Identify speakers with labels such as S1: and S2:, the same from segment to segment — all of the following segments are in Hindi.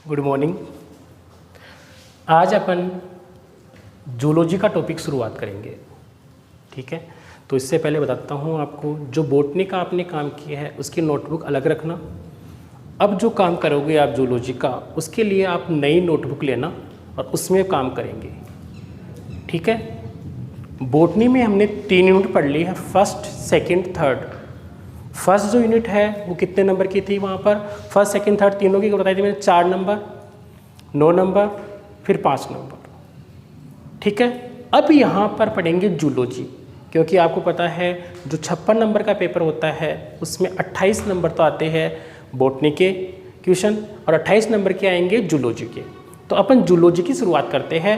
S1: Good morning. आज अपन जूलॉजी का टॉपिक शुरुआत करेंगे, ठीक है। तो इससे पहले बताता हूँ आपको, जो बॉटनी का आपने काम किया है उसकी नोटबुक अलग रखना। अब जो काम करोगे आप जूलॉजी का, उसके लिए आप नई नोटबुक लेना और उसमें काम करेंगे, ठीक है। बॉटनी में हमने 3 यूनिट पढ़ ली है, फर्स्ट, सेकंड, थर्ड। फर्स्ट जो यूनिट है वो कितने नंबर की थी? वहाँ पर फर्स्ट, सेकंड, थर्ड तीनों की बताई थी मैंने, 4 नंबर, 9 नंबर, फिर 5 नंबर, ठीक है। अब यहाँ पर पढ़ेंगे जूलॉजी, क्योंकि आपको पता है जो 56 नंबर का पेपर होता है उसमें 28 नंबर तो आते हैं बॉटनी के क्वेश्चन और 28 नंबर के आएंगे जूलॉजी के। तो अपन जूलॉजी की शुरुआत करते हैं।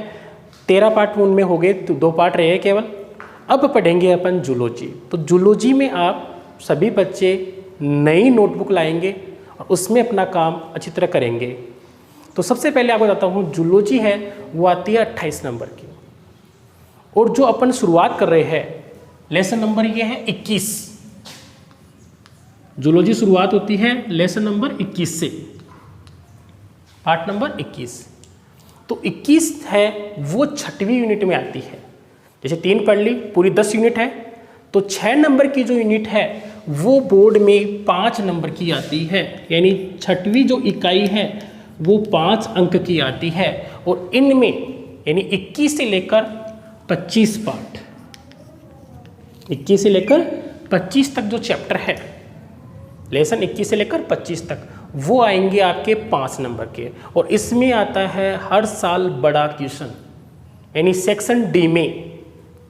S1: 13 पार्ट उनमें हो गए, तो 2 पार्ट रहे केवल। अब पढ़ेंगे अपन जूलॉजी। तो जूलॉजी में आप सभी बच्चे नई नोटबुक लाएंगे और उसमें अपना काम अच्छी तरह करेंगे। तो सबसे पहले आपको बताता हूँ, जूलॉजी है वो आती है 28 नंबर की, और जो अपन शुरुआत कर रहे हैं लेसन नंबर ये है 21। जूलॉजी शुरुआत होती है लेसन नंबर 21 से, पार्ट नंबर 21। तो 21 है वो 6वीं यूनिट में आती है। जैसे 3 पढ़ ली, पूरी 10 यूनिट है, तो 6 नंबर की जो यूनिट है वो बोर्ड में 5 नंबर की आती है, यानी 6वीं जो इकाई है वो 5 अंक की आती है। और इनमें यानी 21 से लेकर 25 पार्ट, 21 से लेकर 25 तक जो चैप्टर है, लेसन 21 से लेकर 25 तक, वो आएंगे आपके 5 नंबर के। और इसमें आता है हर साल बड़ा क्वेश्चन, यानी सेक्शन डी में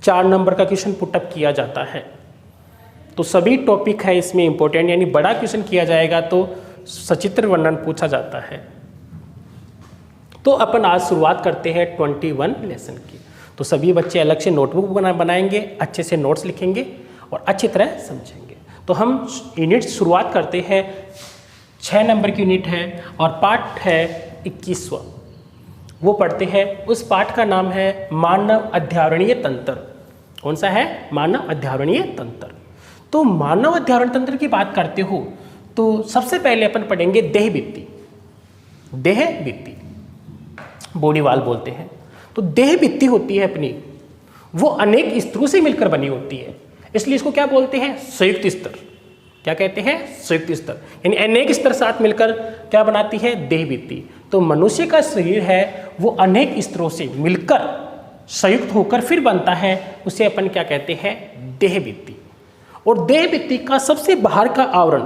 S1: 4 नंबर का क्वेश्चन पुटअप किया जाता है। तो सभी टॉपिक है इसमें इंपॉर्टेंट, यानी बड़ा क्वेश्चन किया जाएगा तो सचित्र वर्णन पूछा जाता है। तो अपन आज शुरुआत करते हैं 21 लेसन की। तो सभी बच्चे अलग से नोटबुक बनाएंगे, अच्छे से नोट्स लिखेंगे और अच्छी तरह समझेंगे। तो हम यूनिट शुरुआत करते हैं, 6 नंबर की यूनिट है और पार्ट है 21वां, वो पढ़ते हैं। उस पाठ का नाम है मानव अध्यावरणीय तंत्र। कौन सा है? मानव अध्यावरणीय तंत्र। तो मानव अध्यावरण तंत्र की बात करते हो तो सबसे पहले अपन पढ़ेंगे देह भित्ति। देह भित्ति बॉडी वाल बोलते हैं। तो देह भित्ति होती है अपनी, वो अनेक स्तरों से मिलकर बनी होती है, इसलिए इसको क्या बोलते हैं? संयुक्त स्तर। क्या कहते हैं? संयुक्त स्तर, यानी अनेक स्तर साथ मिलकर क्या बनाती है? देह भित्ति। तो मनुष्य का शरीर है वो अनेक स्तरों से मिलकर संयुक्त होकर फिर बनता है, उसे अपन क्या कहते हैं? देह भित्ति। और देह भित्ति का सबसे बाहर का आवरण,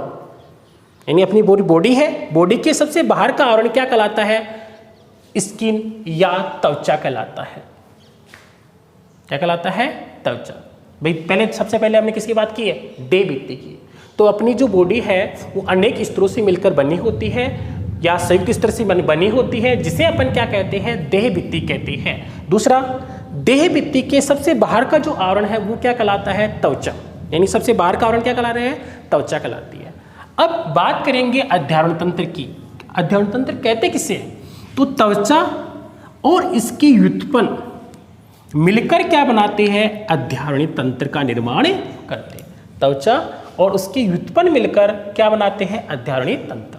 S1: यानी अपनी बॉडी है, बॉडी के सबसे बाहर का आवरण क्या कहलाता है? स्किन या त्वचा कहलाता है। क्या कहलाता है? त्वचा। भाई पहले सबसे पहले हमने किसकी बात की है? देह भित्ति की। तो अपनी जो बॉडी है वो अनेक स्तरों से मिलकर बनी होती है या संयुक्त स्तर से बनी होती है, जिसे अपन क्या कहते हैं? देह भित्ति कहते हैं। दूसरा, देह भित्ति के सबसे बाहर का जो आवरण है वो क्या कहलाता है? त्वचा। यानी सबसे बाहर का आवरण क्या कहला रहे हैं? त्वचा कहलाती है। अब बात करेंगे अध्यावरण तंत्र की। अध्यावरण तंत्र कहते किसे? तो त्वचा और इसकी व्युत्पन्न मिलकर क्या बनाते हैं? अध्यावरणीय तंत्र का निर्माण करते हैं। त्वचा और उसकी व्युत्पन्न मिलकर क्या बनाते हैं? अध्यावरणीय तंत्र।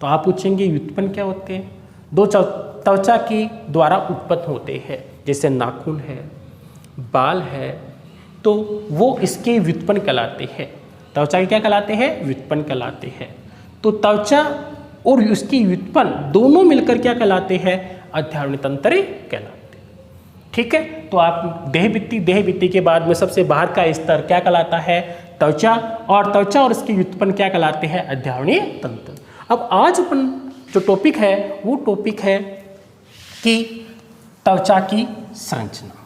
S1: तो आप पूछेंगे व्युत्पन्न क्या होते हैं? 2 त्वचा की द्वारा उत्पन्न होते हैं, जैसे नाखून है, बाल है, तो वो इसके व्युत्पन्न कहलाते हैं। त्वचा के क्या कहलाते हैं? व्युत्पन्न कहलाते हैं। तो त्वचा और उसकी व्युत्पन्न दोनों मिलकर क्या कहलाते हैं? अध्यावरणीय तंत्र कहलाते हैं, ठीक है। तो आप देह भित्ति के बाद में सबसे बाहर का स्तर क्या कहलाता है? त्वचा, और त्वचा और इसकी व्युत्पन्न क्या कहलाते हैं? अध्यावरणीय तंत्र। अब आज अपन जो टॉपिक है वो टॉपिक है कि त्वचा की संरचना।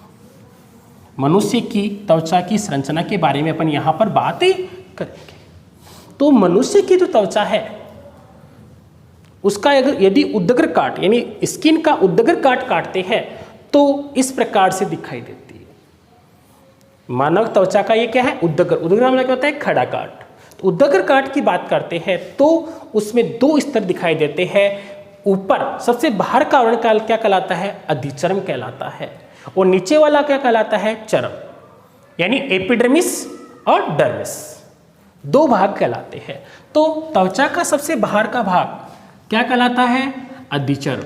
S1: मनुष्य की त्वचा की संरचना के बारे में अपन यहाँ पर बात करेंगे। तो मनुष्य की जो त्वचा है उसका यदि उद्दग्र काट, यानी स्किन का उद्दग्र काट काटते हैं तो इस प्रकार से दिखाई देती है। मानव त्वचा का ये क्या है? उद्दग्र। उद्दग्र मतलब क्या होता है? खड़ा काट। तो उद्दग्र काट की बात करते हैं तो उसमें 2 स्तर दिखाई देते हैं। ऊपर सबसे बाहर का आवरण क्या कहलाता है? अधिचर्म कहलाता है, और नीचे वाला क्या कहलाता है? चर्म, यानी एपिडर्मिस और डर्मिस, 2 भाग कहलाते हैं। तो त्वचा का सबसे बाहर का भाग क्या कहलाता है? अधिचर्म,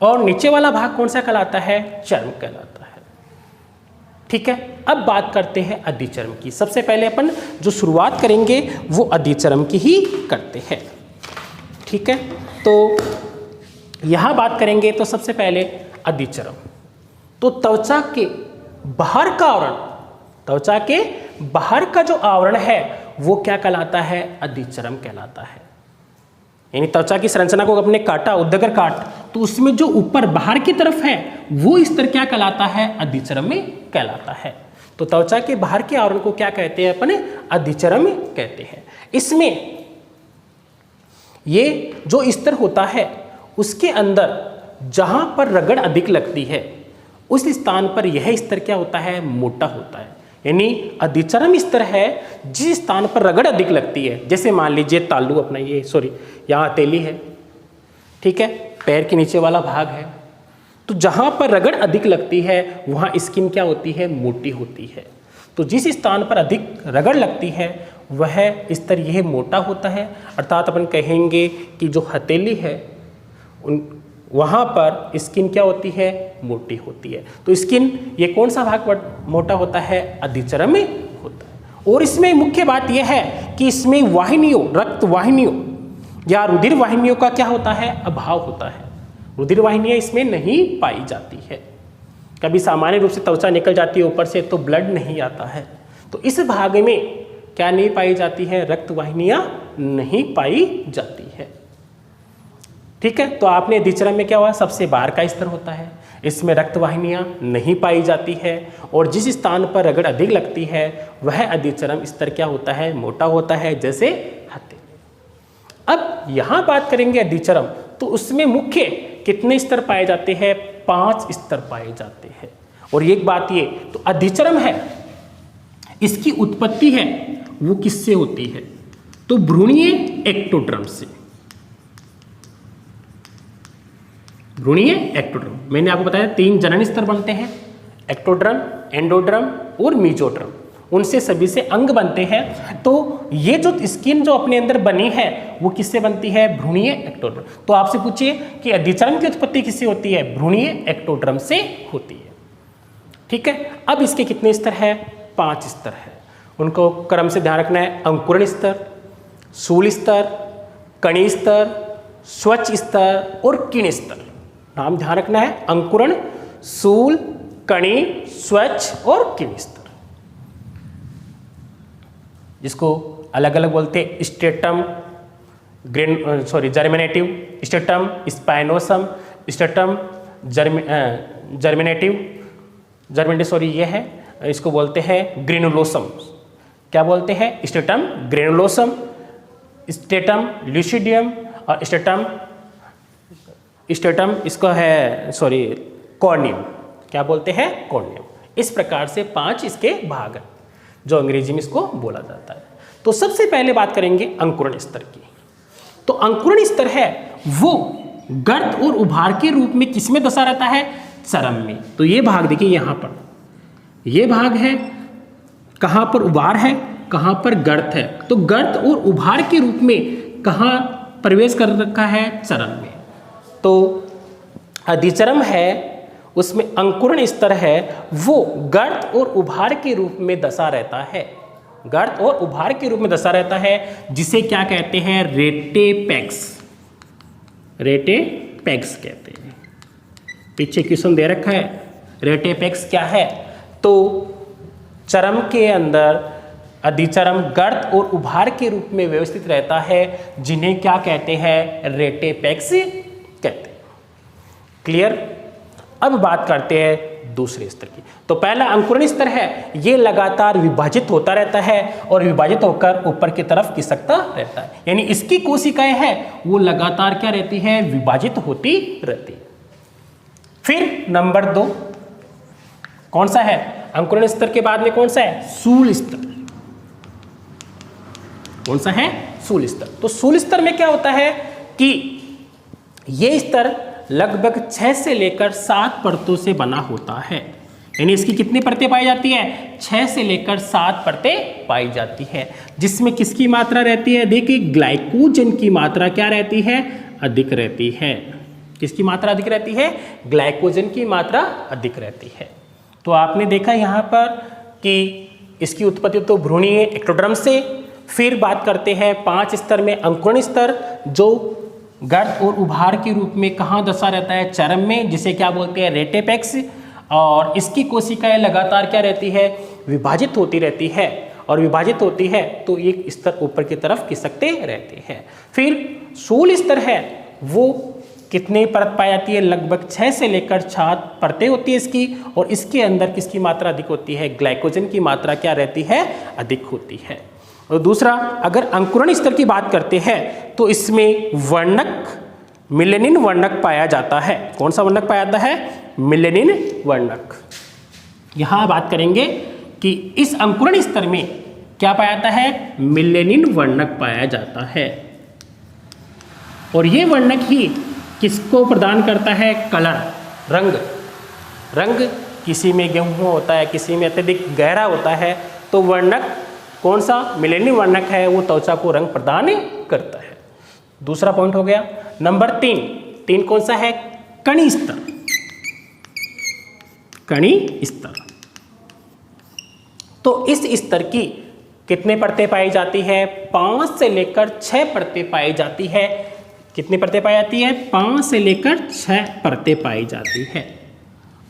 S1: और नीचे वाला भाग कौन सा कहलाता है? चर्म कहलाता है। ठीक है, अब बात करते हैं अधिचर्म की। सबसे पहले अपन जो शुरुआत करेंगे वो अधिचर्म की ही करते हैं। ठीक है, तो यहाँ बात करेंगे तो सबसे पहले अधिचर्म, तो त्वचा के बाहर का आवरण, त्वचा के बाहर का जो आवरण है वो क्या कहलाता है? अधिचर्म कहलाता है। यानी त्वचा की संरचना को अपने काटा, उद्दगर काट, तो उसमें जो ऊपर बाहर की तरफ है वो स्तर क्या कहलाता है? अधिचर्म में कहलाता है। तो त्वचा के बाहर के आवरण को क्या कहते हैं? अपने अधिचर्म कहते हैं। इसमें ये जो स्तर होता है उसके अंदर जहां पर रगड़ अधिक लगती है उस स्थान पर यह स्तर क्या होता है? मोटा होता है। यानी अधिचर्म स्तर है जिस स्थान पर रगड़ अधिक लगती है। जैसे मान लीजिए तालू अपना ये यहाँ हथेली है, ठीक है, पैर के नीचे वाला भाग है, तो जहां पर रगड़ अधिक लगती है वहां स्किन क्या होती है? मोटी होती है। तो जिस स्थान पर अधिक रगड़ लगती है वह स्तर यह मोटा होता है। अर्थात अपन कहेंगे कि जो हथेली है वहाँ पर स्किन क्या होती है? मोटी होती है। तो स्किन ये कौन सा भाग मोटा होता है? अधिचर्म में होता है। और इसमें मुख्य बात यह है कि इसमें वाहिनियों, रक्त वाहिनियों या रुधिर वाहिनियों का क्या होता है? अभाव होता है। रुधिर वाहिनियाँ इसमें नहीं पाई जाती है। कभी सामान्य रूप से त्वचा निकल जाती है ऊपर से तो ब्लड नहीं आता है, तो इस भाग में क्या नहीं पाई जाती है? रक्त वाहिनियाँ नहीं पाई जाती है। ठीक है, तो आपने अधिचर्म में क्या हुआ? सबसे बाहर का स्तर होता है, इसमें रक्त वाहिनियाँ नहीं पाई जाती है, और जिस स्थान पर रगड़ अधिक लगती है वह अधिचर्म स्तर क्या होता है? मोटा होता है, जैसे हथेली। अब यहाँ बात करेंगे अधिचर्म, तो उसमें मुख्य कितने स्तर पाए जाते हैं? 5 स्तर पाए जाते हैं। और एक बात ये, तो अधिचर्म है इसकी उत्पत्ति है वो किससे होती है? तो भ्रूणीय एक्टोडर्म से। भ्रूणीय एक्टोडर्म, मैंने आपको बताया 3 जनन स्तर बनते हैं, एक्टोडर्म, एंडोडर्म और मीजोडर्म, उनसे सभी से अंग बनते हैं। तो ये जो स्किन जो अपने अंदर बनी है वो किससे बनती है? भ्रूणीय एक्टोडर्म। तो आपसे पूछिए कि अधिचर्म की उत्पत्ति किससे होती है? भ्रूणीय एक्टोडर्म से होती है। ठीक है, अब इसके कितने स्तर है? 5 स्तर है। उनको क्रम से ध्यान रखना है। अंकुरण स्तर, शूल स्तर, कणी स्तर, स्वच्छ स्तर और किण स्तर। नाम ध्यान रखना है, अंकुरण, शूल, कणी, स्वच्छ और किण स्तर, जिसको अलग अलग बोलते हैं stratum, germinative, stratum spinosum, stratum germinative, ये है, इसको बोलते हैं ग्रेनुलोसम। क्या बोलते हैं? स्ट्रेटम ग्रेनुलोसम, स्ट्रेटम ल्यूसिडियम और स्ट्रेटम इसको है कॉर्नियम। क्या बोलते हैं? कॉर्नियम। इस प्रकार से 5 इसके भाग हैं जो अंग्रेजी में इसको बोला जाता है। तो सबसे पहले बात करेंगे अंकुरण स्तर की। तो अंकुरण स्तर है वो गर्त और उभार के रूप में किसमें दशा रहता है? चरम में। तो ये भाग देखिए, यहाँ पर ये भाग है, कहाँ पर उभार है, कहाँ पर गर्त है। तो गर्त और उभार के रूप में कहाँ प्रवेश कर रखा है? चरम में। तो अधिचर्म है उसमें अंकुरण स्तर है वो गर्त और उभार के रूप में दशा रहता है, गर्त और उभार के रूप में दशा रहता है, जिसे क्या कहते हैं? रेटेपेक्स। रेटेपेक्स कहते हैं। पीछे क्वेश्चन दे रखा है, रेटेपेक्स क्या है? तो चरम के अंदर अधिचर्म गर्त और उभार के रूप में व्यवस्थित रहता है, जिन्हें क्या कहते हैं? रेटेपेक्स कहते हैं। क्लियर? अब बात करते हैं दूसरे स्तर की। तो पहला अंकुरण स्तर है, ये लगातार विभाजित होता रहता है और विभाजित होकर ऊपर की तरफ खिसकता रहता है। यानी इसकी कोशिकाएं हैं वो लगातार क्या रहती है? विभाजित होती रहती है। फिर नंबर 2 कौन सा है? अंकुरण स्तर के बाद में कौन सा है? शूल स्तर। कौन सा है? शूल स्तर। तो शूल स्तर में क्या होता है कि ये स्तर लगभग 6 से लेकर 7 परतों से बना होता है। यानी इसकी कितनी परतें पाई जाती है? 6 से लेकर 7 परतें पाई जाती है, जिसमें किसकी मात्रा रहती है? देखिए ग्लाइकोजन की मात्रा क्या रहती है? अधिक रहती है। किसकी मात्रा अधिक रहती है? ग्लाइकोजन की मात्रा अधिक रहती है। तो आपने देखा यहाँ पर कि इसकी उत्पत्ति तो भ्रूणीय एक्टोडर्म से, फिर बात करते हैं 5 स्तर में अंकुरण स्तर, जो गर्भ और उभार के रूप में कहाँ दशा रहता है? चरम में, जिसे क्या बोलते हैं? रेटेपेक्स। और इसकी कोशिकाएं लगातार क्या रहती है? विभाजित होती रहती है, और विभाजित होती है तो एक स्तर ऊपर की तरफ खिसकते रहते हैं। फिर शूल स्तर है, वो कितने परत पाई जाती है? लगभग 6 से लेकर 7 परतें होती है इसकी, और इसके अंदर किसकी मात्रा अधिक होती है? ग्लाइकोजन की मात्रा क्या रहती है? अधिक होती है। और दूसरा, अगर अंकुरण स्तर की बात करते हैं तो इसमें वर्णक मिलेनिन वर्णक पाया जाता है। कौन सा वर्णक पाया जाता है? मिलेनिन वर्णक। यहाँ बात करेंगे कि इस अंकुरण स्तर में क्या पाया जाता है? मिलेनिन वर्णक पाया जाता है, और ये वर्णक ही किसको प्रदान करता है? कलर, रंग। रंग किसी में गेहूं होता है, किसी में अत्यधिक गहरा होता है, तो वर्णक कौन सा? मिलेनिन वर्णक है, वो त्वचा को रंग प्रदान करता है। दूसरा पॉइंट हो गया। नंबर 3 कौन सा है? कणी स्तर। कणी स्तर, तो इस स्तर की कितने परतें पाई जाती है? 5 से लेकर 6 परतें पाई जाती है। कितनी परतें पाई जाती है? 5 से लेकर 6 परतें पाई जाती है,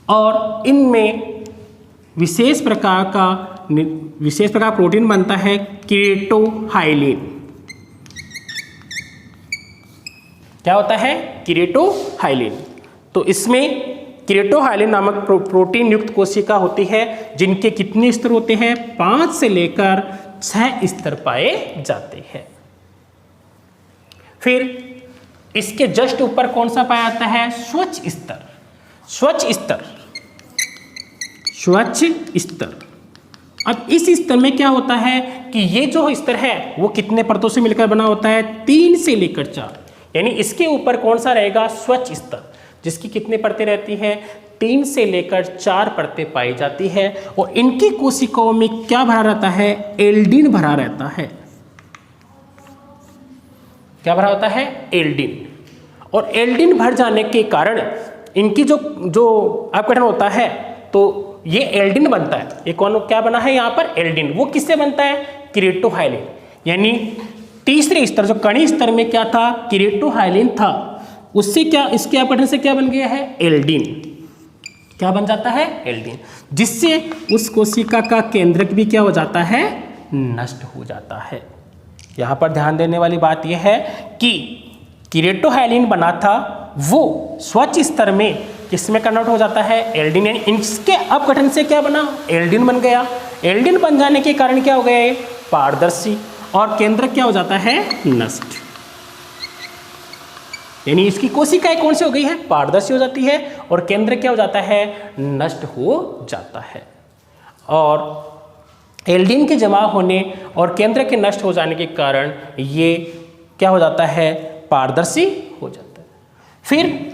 S1: और इनमें विशेष प्रकार प्रोटीन बनता है केरेटोहाइलिन। क्या होता है? केरेटोहाइलिन। तो इसमें केरेटोहाइलिन नामक प्रोटीन युक्त कोशिका होती है, जिनके कितने स्तर होते हैं? 5 से लेकर 6 स्तर पाए जाते हैं। फिर इसके जस्ट ऊपर कौन सा पाया जाता है? स्वच्छ स्तर। स्वच्छ स्तर, स्वच्छ स्तर। अब इस स्तर में क्या होता है कि ये जो स्तर है वो कितने परतों से मिलकर बना होता है? 3 से लेकर 4। यानी इसके ऊपर कौन सा रहेगा? स्वच्छ स्तर, जिसकी कितनी परतें रहती हैं? 3 से लेकर 4 परतें पाई जाती है, और इनकी कोशिकाओं में क्या भरा रहता है? एल्डिन भरा रहता है। क्या भरा होता है? एल्डिन। और एल्डिन भर जाने के कारण इनकी जो अपघटन होता है तो ये एल्डिन बनता है। ये कौन क्या बना है यहाँ पर? एल्डिन। वो किससे बनता है? केरेटोहाइलिन। यानी तीसरे स्तर, जो कणी स्तर में क्या था? केरेटोहाइलिन था, उससे क्या, इसके अपघटन से क्या बन गया है? एल्डिन। क्या बन जाता है? एल्डिन, जिससे उस कोशिका का केंद्रक भी क्या हो जाता है? नष्ट हो जाता है। यहाँ पर ध्यान देने वाली बात यह है कि केरेटोहाइलिन बना था, वो स्वच्छ स्तर में किसमें कन्वर्ट हो जाता है? एल्डिन। यानी इसके अपघटन से क्या बना? एल्डिन बन गया। एल्डिन बन जाने के कारण क्या हो गया? ये पारदर्शी, और केंद्रक क्या हो जाता है? नष्ट। यानी इसकी कोशिकाएं कौन सी हो गई है? पारदर्शी हो जाती है, और केंद्र क्या हो जाता है? नष्ट हो जाता है। और एल्डिन के जमा होने और केंद्र के नष्ट हो जाने के कारण ये क्या हो जाता है? पारदर्शी हो जाता है। फिर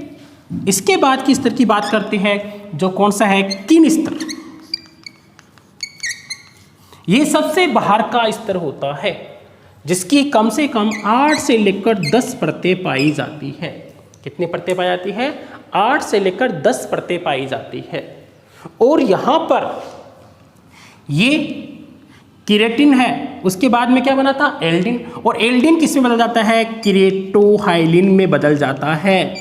S1: इसके बाद की स्तर की बात करते हैं, जो कौन सा है? किन स्तर। ये सबसे बाहर का स्तर होता है, जिसकी कम से कम 8 से लेकर 10 परतें पाई जाती है। कितनी परतें पाई जाती है? 8 से लेकर 10 परतें पाई जाती है। और यहाँ पर ये केरेटिन है, उसके बाद में क्या बना था? एल्डिन। और एल्डिन किस में बदल जाता है? केरेटोहाइलिन में बदल जाता है।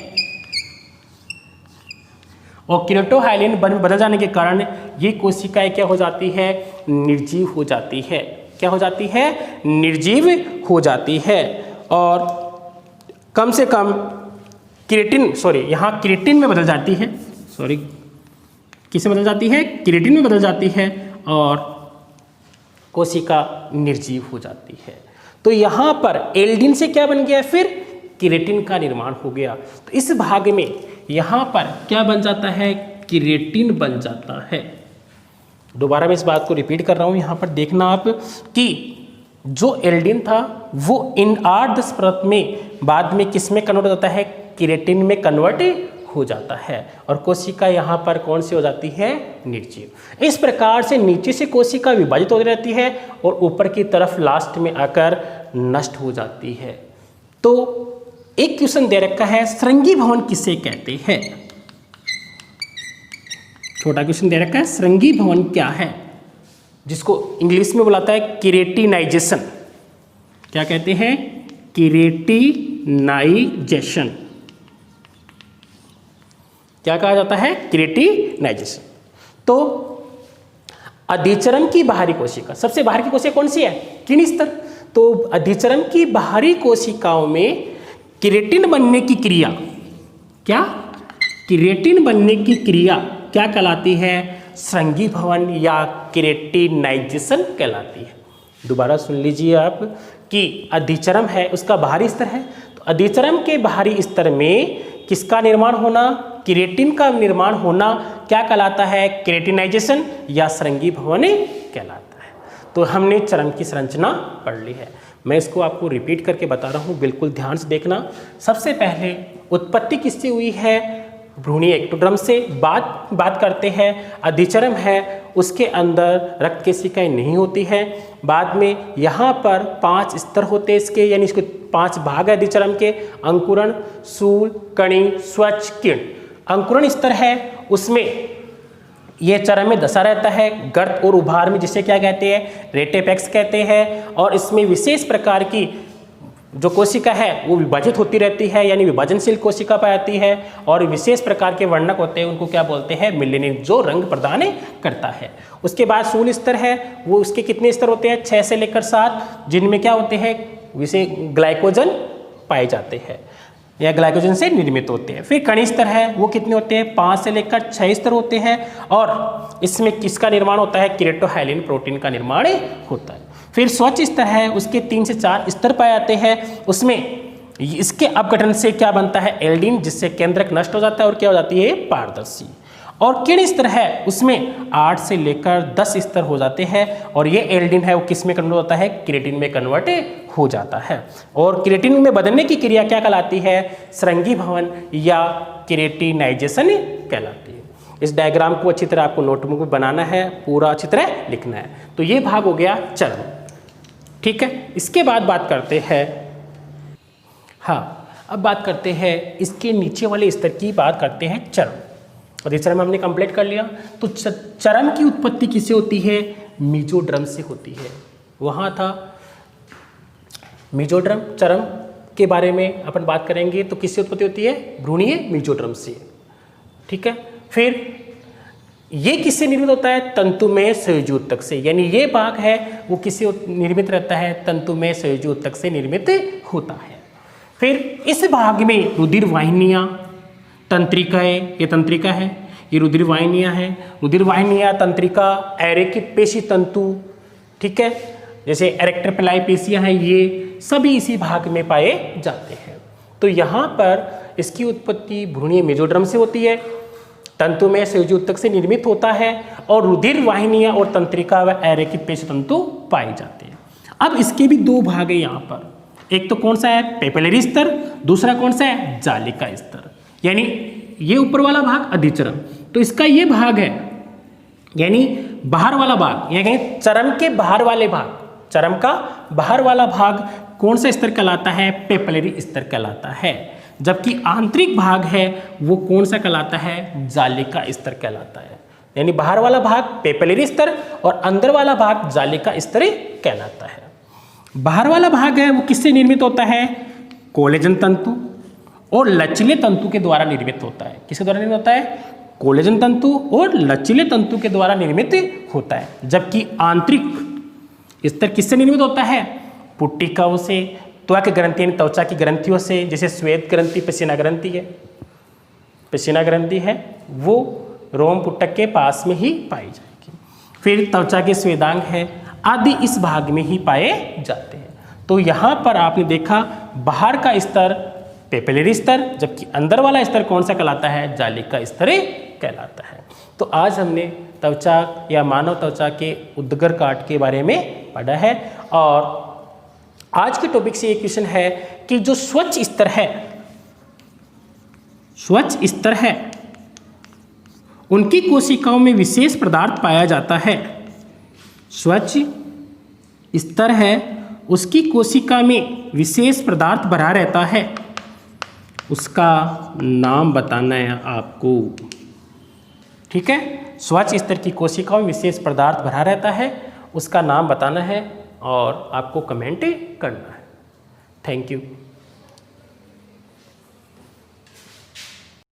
S1: और केरेटोहाइलिन बदल जाने के कारण ये कोशिकाएं क्या हो जाती है? निर्जीव हो जाती है। क्या हो जाती है? निर्जीव हो जाती है। और कम से कम यहाँ केरेटिन में बदल जाती है। किससे बदल जाती है? केरेटिन में बदल जाती है, और कोशिका निर्जीव हो जाती है। तो यहाँ पर एल्डिन से क्या बन गया? फिर केरेटिन का निर्माण हो गया। तो इस भाग में यहाँ पर क्या बन जाता है? केरेटिन बन जाता है। दोबारा मैं इस बात को रिपीट कर रहा हूँ, यहाँ पर देखना आप कि जो एल्डिन था वो इन 8-10 परत में बाद में किस में कन्वर्ट हो जाता है? केरेटिन में कन्वर्ट हो जाता है और कोशिका यहाँ पर कौन सी हो जाती है, निर्जीव। इस प्रकार से नीचे से कोशिका विभाजित होती रहती है और ऊपर की तरफ लास्ट में आकर नष्ट हो जाती है। तो एक क्वेश्चन दे रखा है, श्रृंगी भवन किसे कहते हैं। छोटा क्वेश्चन दे रखा है, श्रृंगी भवन क्या है, जिसको इंग्लिश में बुलाता है केरेटिनाइजेशन। क्या कहते हैं, केरेटिनाइजेशन। क्या कहा जाता है, केरेटिनाइजेशन। तो अधिचरम की बाहरी कोशिका, सबसे बाहर की कोशिका कौन सी है, किरण स्तर। तो अधिचरम की बाहरी कोशिकाओं में केरेटिन बनने की क्रिया, क्या, केरेटिन बनने की क्रिया क्या कहलाती है, श्रृंगी भवन या केरेटिनाइजेशन कहलाती है। दोबारा सुन लीजिए आप कि अधिचरम है, उसका बाहरी स्तर है, तो अधिचरम के बाहरी स्तर में किसका निर्माण होना, केरेटिन का निर्माण होना क्या कहलाता है, केरेटिनाइजेशन या श्रृंगी भवन कहलाता है। तो हमने चरम की संरचना पढ़ ली है, मैं इसको आपको रिपीट करके बता रहा हूँ, बिल्कुल ध्यान से देखना। सबसे पहले उत्पत्ति किससे हुई है, भ्रूणीय एक्टोडर्म से। बात करते हैं अधिचरम है, उसके अंदर रक्त केशिकाएं नहीं होती है। बाद में यहाँ पर 5 स्तर होते हैं इसके, यानी इसके 5 भाग है अधिचरम के, अंकुरण, शूल, कणी, स्वच्छ, किरण। अंकुरण स्तर है, उसमें ये चरम में दशा रहता है, गर्त और उभार में, जिसे क्या कहते हैं, रेटेपेक्स कहते हैं। और इसमें विशेष प्रकार की जो कोशिका है वो विभाजित होती रहती है, यानी विभाजनशील कोशिका पाई जाती है। और विशेष प्रकार के वर्णक होते हैं, उनको क्या बोलते हैं, मिलेनिन, जो रंग प्रदान करता है। उसके बाद शूल स्तर है, वो उसके कितने स्तर होते हैं, 6 से लेकर 7, जिनमें क्या होते हैं, विशेष ग्लाइकोजन पाए जाते हैं या ग्लाइकोजन से निर्मित होते हैं। फिर कणी स्तर है, वो कितने होते हैं, 5 से लेकर 6 स्तर होते हैं। और इसमें किसका निर्माण होता है, केरेटोहाइलिन प्रोटीन का निर्माण होता है। फिर स्वच्छ स्तर है, उसके 3 से 4 स्तर पाए जाते हैं। उसमें इसके अपघटन से क्या बनता है, एल्डिन, जिससे केंद्रक नष्ट हो जाता है और क्या हो जाती है, पारदर्शी। और किरण स्तर है, उसमें 8 से लेकर 10 स्तर हो जाते हैं और ये एल्डिन है वो किस में कन्वर्ट होता है, केरेटिन में कन्वर्ट हो जाता है। और केरेटिन में बदलने की क्रिया क्या कहलाती है, श्रृंगी भवन या केरेटिनाइजेशन कहलाती है। इस डायग्राम को अच्छी तरह आपको नोटबुक में बनाना है, पूरा अच्छी तरह लिखना है। तो ये भाग हो गया चरम, ठीक है। इसके बाद बात करते हैं, हाँ अब बात करते हैं इसके नीचे वाले स्तर की, बात करते हैं चरम। और इस चरम हमने कंप्लीट कर लिया। तो चरम की उत्पत्ति किससे होती है, मेसोडर्म से होती है। वहाँ था मेसोडर्म, चरम के बारे में अपन बात करेंगे तो किससे उत्पत्ति होती है, भ्रूणीय मेसोडर्म से, ठीक है। फिर ये किससे निर्मित होता है, तंतुमय संयोजी ऊतक से, यानी ये भाग है वो किससे निर्मित रहता है, तंतुमय संयोजी ऊतक से निर्मित होता है। फिर इस भाग में रुधिर वाहिनियाँ, तंत्रिकाएँ, ये तंत्रिका है, ये रुधिर वाहिनियाँ हैं, रुधिर वाहिनियाँ, तंत्रिका, एरेकिक पेशी तंतु, ठीक है, जैसे एरेक्टर पिलाई पेशियाँ हैं, ये सभी इसी भाग में पाए जाते हैं। तो यहाँ पर इसकी उत्पत्ति भ्रूणीय मेसोडर्म से होती है, तंतुमय संयोजी ऊतक से निर्मित होता है और रुधिर वाहिनियाँ और तंत्रिका व एरेकिक पेशी तंतु पाए जाते हैं। अब इसके भी 2 भाग है यहाँ पर, एक तो कौन सा है, पेपिलरी स्तर, दूसरा कौन सा है, जालिका स्तर। यानी ये ऊपर वाला भाग अधिचरम, तो इसका ये भाग है यानी बाहर वाला भाग, यानी चरम के बाहर वाले भाग, चरम का बाहर वाला भाग कौन सा स्तर कहलाता है, पेपिलरी स्तर कहलाता है। जबकि आंतरिक भाग है वो कौन सा कहलाता है, जालिका स्तर कहलाता है। यानी बाहर वाला भाग पेपिलरी स्तर और अंदर वाला भाग जालिका स्तर कहलाता है। बाहर वाला भाग है वो किससे निर्मित होता है, कोलेजन तंतु और लचीले तंतु के द्वारा निर्मित होता है। किसके द्वारा निर्मित होता है, कोलेजन तंतु और लचीले तंतु के द्वारा निर्मित होता है। जबकि आंतरिक स्तर किससे निर्मित होता है, पुट्टिकाओं से, त्वक ग्रंथि यानी त्वचा की ग्रंथियों से, जैसे श्वेत ग्रंथि, पसीना ग्रंथि है, पसीना ग्रंथि है वो रोम पुट्टक के पास में ही पाई जाएगी। फिर त्वचा के स्वेदांग है आदि इस भाग में ही पाए जाते हैं। तो यहाँ पर आपने देखा बाहर का स्तर पेपिलरी स्तर, जबकि अंदर वाला स्तर कौन सा कहलाता है, जालिका स्तर कहलाता है। तो आज हमने त्वचा या मानव त्वचा के उद्गर काट के बारे में पढ़ा है। और आज के टॉपिक से एक क्वेश्चन है कि जो स्वच्छ स्तर है, स्वच्छ स्तर है, उनकी कोशिकाओं में विशेष पदार्थ पाया जाता है। स्वच्छ स्तर है, उसकी कोशिका में विशेष पदार्थ भरा रहता है, उसका नाम बताना है आपको। ठीक है, स्वच्छ स्तर की कोशिकाओं में विशेष पदार्थ भरा रहता है, उसका नाम बताना है और आपको कमेंट करना है। Thank you.